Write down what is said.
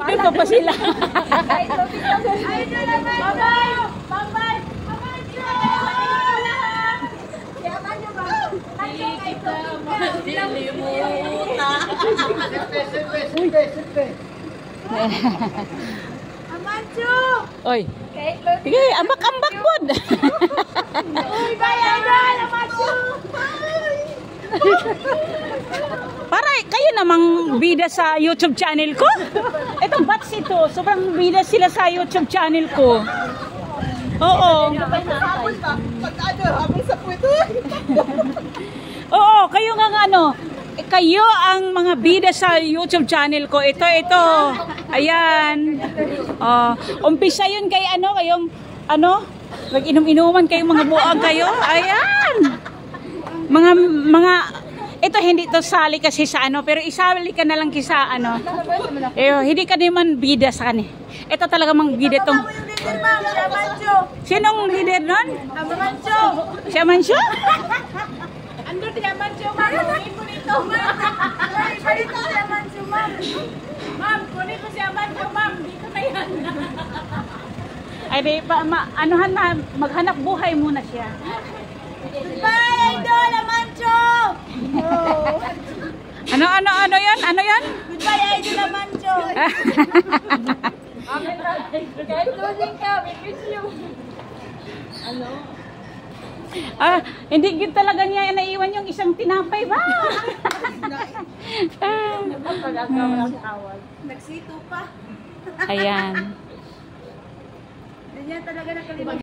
Dito pa sila. Ay, ito naman. Bye-bye. Amancho! Oy. Sige, ambak-ambak po. Uy, bayan! Amancho! Para kayo namang bida sa YouTube channel ko. Itong bats ito, sobrang bida sila sa YouTube channel ko. Oo. Oo, kayo nga ano, kayo ang mga bida sa YouTube channel ko. Ito. Ayan. Umpisa yun kay ano, kayong ano, nag-inom-inuman kayong mga buang kayo. Ayan. Mga ito hindi to sali kasi sa ano, pero isali ka na lang kisa ano. Hindi ka naman bida sa kanya. Ito talaga mang bida tong. Sinong leader nun? Amancho! Si Amancio? Ando si Amancho, ma'am. Kunin ko nito, ma'am. Kunin ko si Amancho, ma'am. Ma'am, kunin ko si Amancho, ma'am. Dito na yan. Ay, di pa, anuhan na, maghanap buhay muna siya. Goodbye, Idol Amancho! Ano yan? Ano yan? Goodbye, Idol Amancho! Kahit losing ka, we miss you. Ano? Hindi gid talaga niya naiwan yung isang tinapay ba? Nagsito pa. Ayan. Hindi niya talaga nakalimutan.